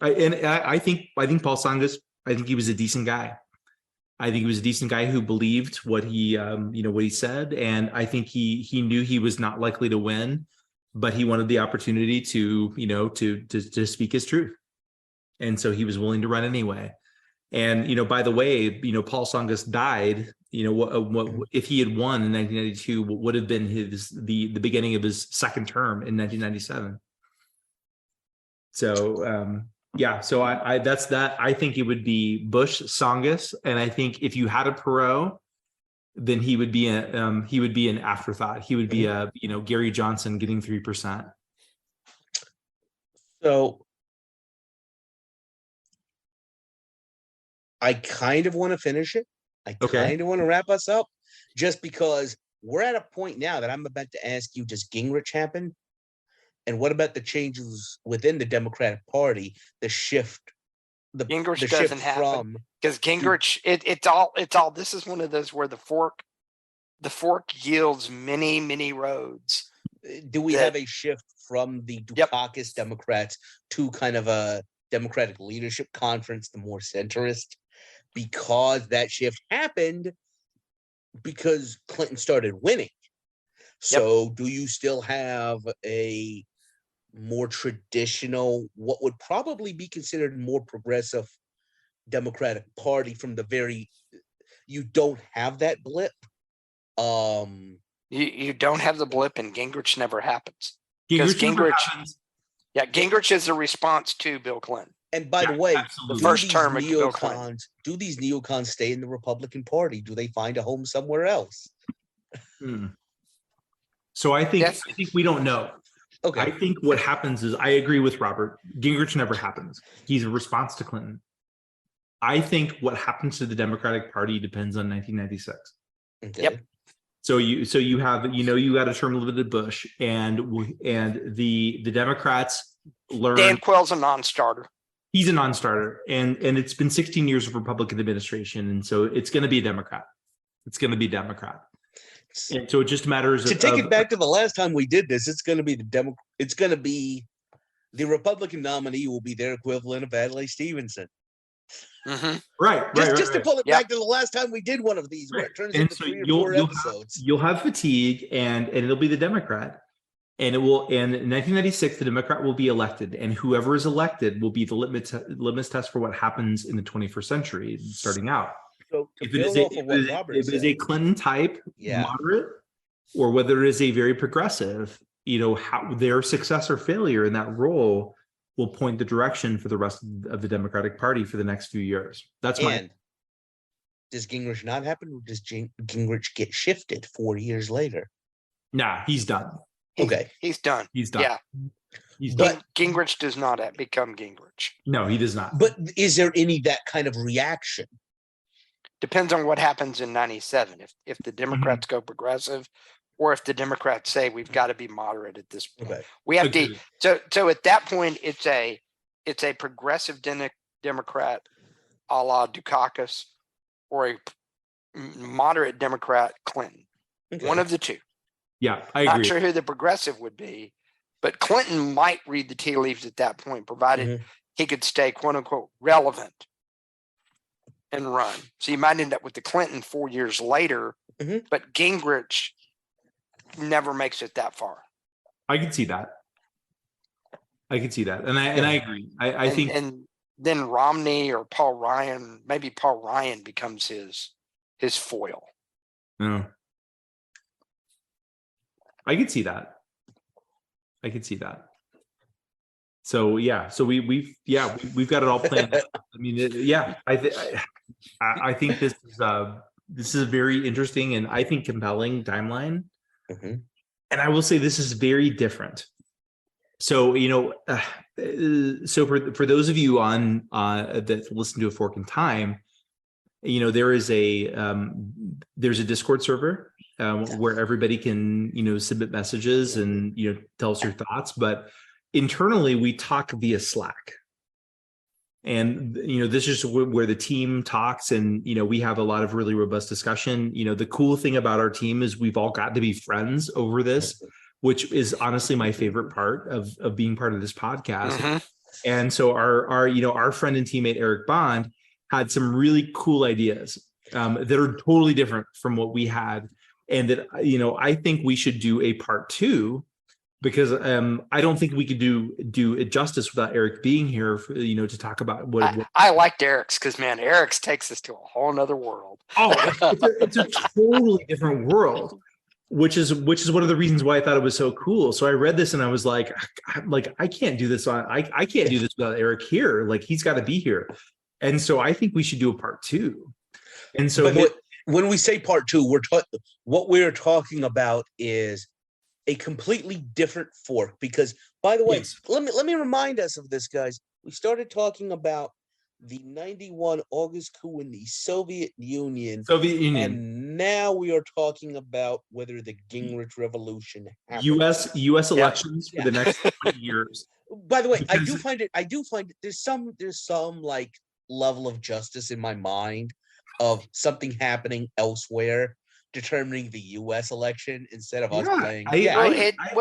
I think Paul Tsongas, I think he was a decent guy. I think he was a decent guy who believed what he what he said, and I think he knew he was not likely to win, but he wanted the opportunity to to speak his truth, and so he was willing to run anyway. And by the way, Paul Tsongas died. What if he had won in 1992? What would have been the beginning of his second term in 1997? So so I that's that. I think it would be Bush, Tsongas, and I think if you had a Perot, then he would be an afterthought. He would be a Gary Johnson getting 3%. So I kind of want to finish it. I kind of want to wrap us up, just because we're at a point now that I'm about to ask you: does Gingrich happen? And what about the changes within the Democratic Party? The shift, Gingrich doesn't happen because Gingrich. It's all. This is one of those where the fork yields many roads. Do we have a shift from the Dukakis Democrats to kind of a Democratic leadership conference, the more centrist? Because that shift happened because Clinton started winning. So do you still have a more traditional, what would probably be considered more progressive Democratic Party from you don't have that blip? You don't have the blip, and Gingrich never happens. Gingrich is a response to Bill Clinton. And by the way, the first term of Bill Clinton. Do these neocons stay in the Republican Party? Do they find a home somewhere else? So I think we don't know. Okay. I think what happens is, I agree with Robert. Gingrich never happens. He's a response to Clinton. I think what happens to the Democratic Party depends on 1996. Okay. Yep. So you have you got a term limited Bush, and the Democrats learn. Dan Quayle's a non-starter. He's a non-starter, and it's been 16 years of Republican administration, and so it's going to be a Democrat. It's going to be Democrat, and so it just matters. To take it back to the last time we did this, it's going to be the Republican nominee will be their equivalent of Adlai Stevenson. Right. Just to pull it Yep. back to the last time we did one of these, where it turns And into so 3 or 4 you'll episodes. you'll have fatigue, and it'll be the Democrat, and it will. And in 1996, the Democrat will be elected, and whoever is elected will be the litmus test for what happens in the 21st century, starting out. So to If it is build a, off of if what it is, Robert if it is a said, Clinton type Yeah. moderate, or whether it is a very progressive, how their success or failure in that role will point the direction for the rest of the Democratic Party for the next few years. That's my. and does Gingrich not happen, or does Gingrich get shifted 4 years later? Nah, he's done. Okay. He's done. He's done. Yeah. He's But- done. Gingrich does not become Gingrich. No, he does not. But is there any that kind of reaction? Depends on what happens in 97. If the Democrats go progressive, or if the Democrats say we've got to be moderate at this point. Okay. We have Agreed. so at that point it's a progressive Democrat a la Dukakis, or a moderate Democrat Clinton. Okay. One of the two. Yeah, I Not agree. sure who the progressive would be, but Clinton might read the tea leaves at that point, provided Mhm. he could stay quote unquote relevant and run. So you might end up with the Clinton 4 years later, Mhm. but Gingrich never makes it that far. I can see that. And I agree. I and, think and then Romney or Paul Ryan, maybe Paul Ryan becomes his foil. no. I could see that. So yeah, so we've got it all planned out. I mean, I think this is a very interesting and I think compelling timeline. Mhm. And I will say this is very different. So so for those of you on that listen to A Fork in Time, there's a Discord server where everybody can submit messages and tell us your thoughts, but internally we talk via Slack. And this is where the team talks, and we have a lot of really robust discussion. The cool thing about our team is we've all got to be friends over this, which is honestly my favorite part of being part of this podcast. Mhm. And so our friend and teammate Eric Bond had some really cool ideas that are totally different from what we had, and that I think we should do a part 2, because I don't think we could do it justice without Eric being here for, to talk about what I liked Eric's because, man, Eric's takes us to a whole nother world. it's a totally different world, which is one of the reasons why I thought it was so cool. So I read this and I was like I can't do this I can't do this without Eric here. Like, he's got to be here. And so I think we should do a part 2. And so But when we say part 2, what we're talking about is a completely different fork. Because, by the way, Yes. let me remind us of this, guys. We started talking about the 91 August coup in the Soviet Union, and now we are talking about whether the Gingrich Revolution happened. US elections for the next 20 years. By the way, I do Because- find it there's some like level of justice in my mind of something happening elsewhere determining the US election instead of us playing. I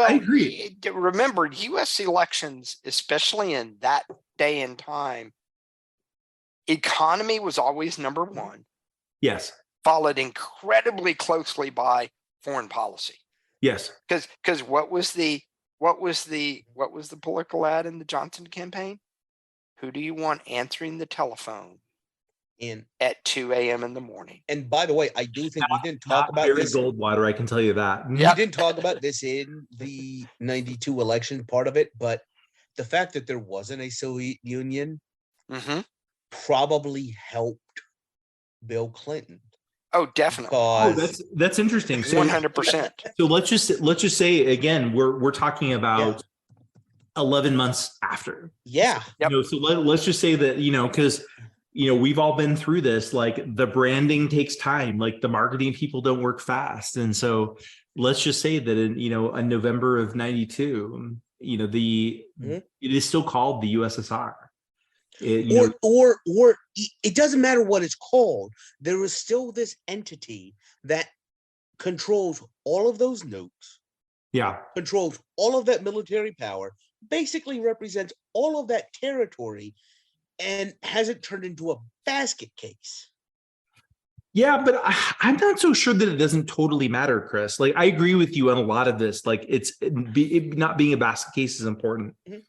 agree. Remember, U.S. elections, especially in that day and time, economy was always number one, Yes. followed incredibly closely by foreign policy. Yes. Because what was the political ad in the Johnson campaign? Who do you want answering the telephone at 2 a.m. in the morning? And by the way, I do think we didn't talk Not about Barry this. Goldwater, I can tell you that. We didn't talk about this in the 92 election part of it, but the fact that there wasn't a Soviet Union Mm-hmm. probably helped Bill Clinton. Oh, definitely. Because That's interesting. So 100%. So let's just say again, we're talking about 11 months after. yeah, Yep. So let's just say that because we've all been through this. Like, the branding takes time. Like, the marketing people don't work fast, and so let's just say that in November of 92, it is still called the USSR. or it doesn't matter what it's called. There is still this entity that controls all of those nukes, controls all of that military power, basically represents all of that territory, and hasn't turned into a basket case. Yeah, but I'm not so sure that it doesn't totally matter, Chris. Like, I agree with you on a lot of this. Like, it not being a basket case is important. Mhm.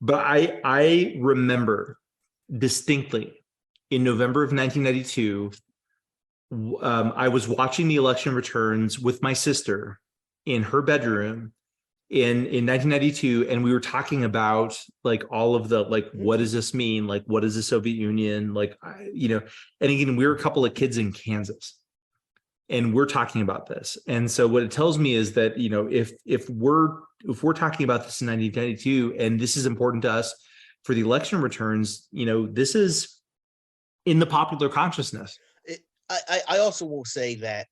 But I remember distinctly in November of 1992, I was watching the election returns with my sister in her bedroom in 1992, and we were talking about like all of the like, what does this mean? Like, what is the Soviet Union? Like, and again, we were a couple of kids in Kansas, and we're talking about this. And so what it tells me is that, if we're talking about this in 1992, and this is important to us for the election returns, this is in the popular consciousness. I also will say that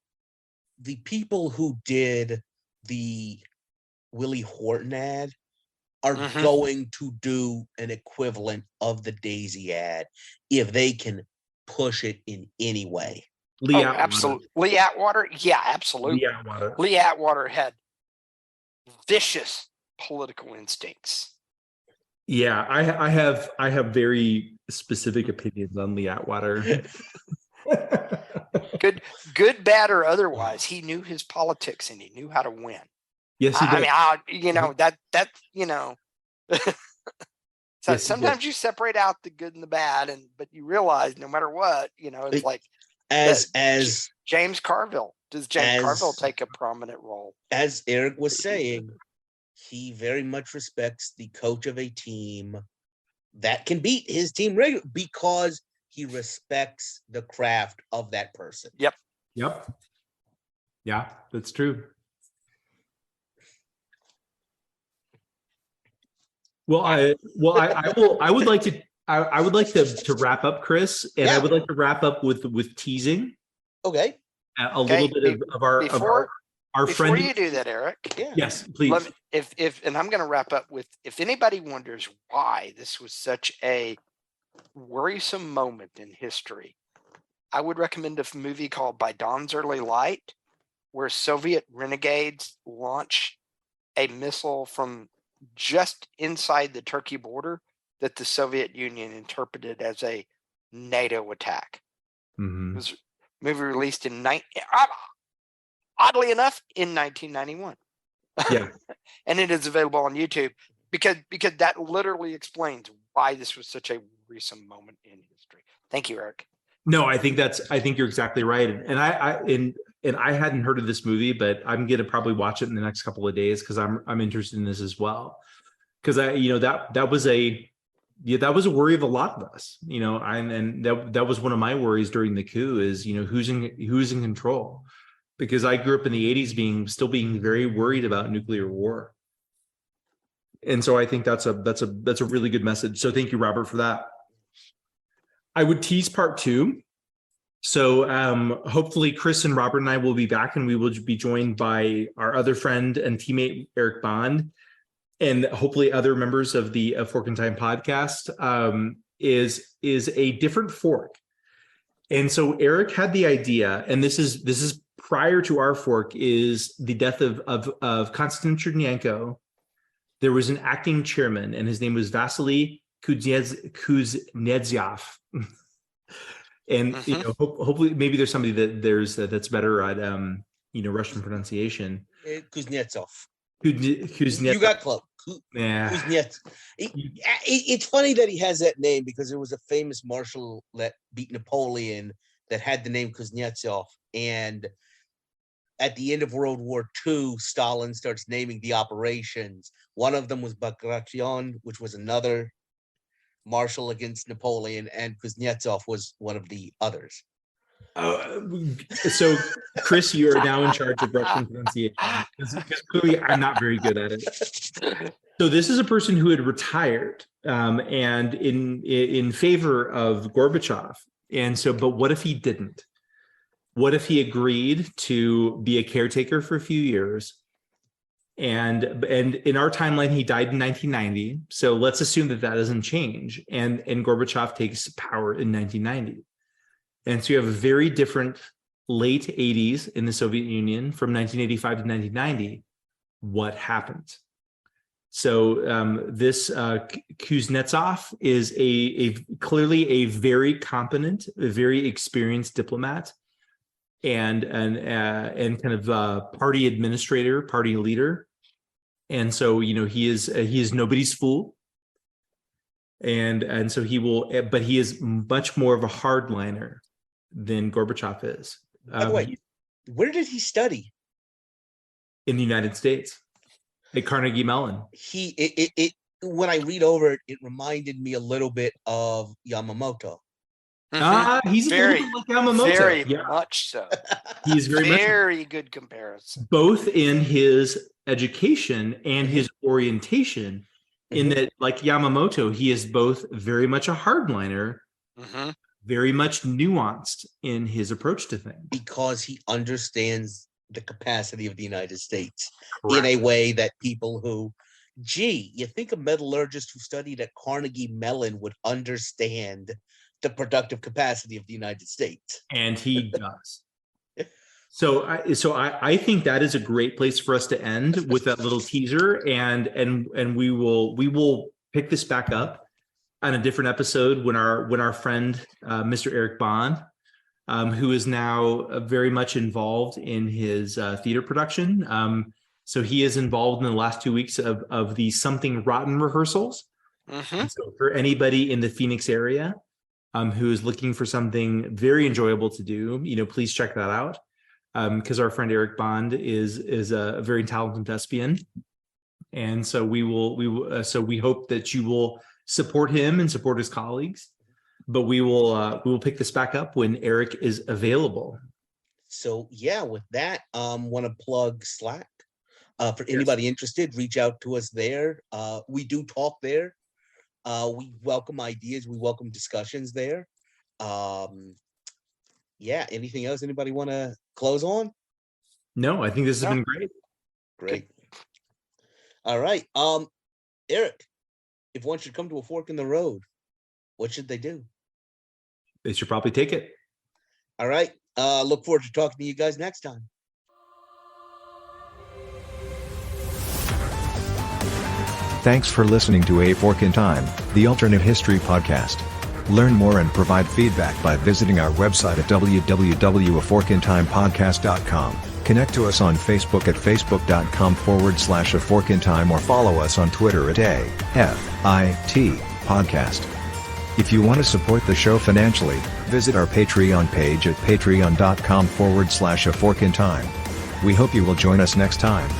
the people who did the Willie Horton ad are going to do an equivalent of the Daisy ad if they can push it in any way. Absolutely. Lee Atwater? Yeah, absolutely. Lee Atwater had vicious political instincts. Yeah, I have very specific opinions on Lee Atwater. Good, bad, or otherwise, he knew his politics and he knew how to win. Yes, he did. So yes, sometimes you separate out the good and the bad, but you realize no matter what, it's like as James Carville. Does James Carville take a prominent role? As Eric was saying, he very much respects the coach of a team that can beat his team regularly because he respects the craft of that person. Yep. Yeah, that's true. Well, I would like to wrap up, Chris, and I would like to wrap up with teasing. Okay. A little bit of our friend. Before you do that, Eric. Yeah. Yes, please. And I'm going to wrap up with, if anybody wonders why this was such a worrisome moment in history, I would recommend a movie called By Dawn's Early Light, where Soviet renegades launch a missile from just inside the Turkey border that the Soviet Union interpreted as a NATO attack. Mm-hmm. It was a movie released oddly enough in 1991. Yeah. And it is available on YouTube because that literally explains why this was such a worrisome moment in history. Thank you, Eric. No, I think you're exactly right. And I hadn't heard of this movie, but I'm going to probably watch it in the next couple of days because I'm interested in this as well. Because that was a worry of a lot of us, and that was one of my worries during the coup is, who's in control, because I grew up in the 80s still being very worried about nuclear war. And so I think that's a really good message. So thank you, Robert, for that. I would tease part 2. So hopefully Chris and Robert and I will be back, and we will be joined by our other friend and teammate, Eric Bond, and hopefully other members of the Fork and Time podcast. Is a different fork. And so Eric had the idea, and this is prior to our fork, is the death of Konstantin Chernenko. There was an acting chairman, and his name was Vasily Kuznetsov. And hopefully maybe there's somebody that's better at Russian pronunciation. Kuznetsov. Kuznetsov. You got close. Yeah. Kuznetsov. It's funny that he has that name because there was a famous marshal that beat Napoleon that had the name Kuznetsov, and at the end of World War II, Stalin starts naming the operations. One of them was Bagration, which was another marshal against Napoleon, and Kuznetsov was one of the others. So, Chris, you are now in charge of Russian pronunciation, because clearly I'm not very good at it. So this is a person who had retired, and in favor of Gorbachev. And so, but what if he didn't? What if he agreed to be a caretaker for a few years? And in our timeline, he died in 1990. So let's assume that doesn't change. And Gorbachev takes power in 1990. And so you have a very different late 80s in the Soviet Union from 1985 to 1990. What happened? So this Kuznetsov is a clearly a very competent, a very experienced diplomat, and kind of party administrator, party leader, and so he is nobody's fool, and so he will, but he is much more of a hardliner than Gorbachev is. By the way, where did he study? In the United States. At Carnegie Mellon. When I read over it, it reminded me a little bit of Yamamoto. He's very, a little bit like Yamamoto. Very much so. He's very good comparison. Both in his education and his orientation, in that, like Yamamoto, he is both very much a hardliner, very much nuanced in his approach to things. Because he understands the capacity of the United States. Correct. In a way that people who, you think a metallurgist who studied at Carnegie Mellon would understand the productive capacity of the United States. And he does. So I think that is a great place for us to end with that little teaser, and we will pick this back up on a different episode when our friend Mr. Eric Bond, who is now very much involved in his theater production. So he is involved in the last 2 weeks of the Something Rotten rehearsals. So for anybody in the Phoenix area who is looking for something very enjoyable to do, please check that out. Because our friend Eric Bond is a very talented thespian. And so we hope that you will support him and support his colleagues. But we will pick this back up when Eric is available. So with that, want to plug Slack. For anybody interested, reach out to us there. We do talk there. We welcome ideas. We welcome discussions there. Anything else anybody want to close on? No, I think this has been great. Great. All right. Eric, if one should come to a fork in the road, what should they do? They should probably take it. All right. Look forward to talking to you guys next time. Thanks for listening to A Fork in Time, the alternate history podcast. Learn more and provide feedback by visiting our website at www.aforkintimepodcast.com. Connect to us on Facebook at facebook.com/aforkintime or follow us on Twitter at AFIT Podcast. If you want to support the show financially, visit our Patreon page at patreon.com/aforkintime. We hope you will join us next time.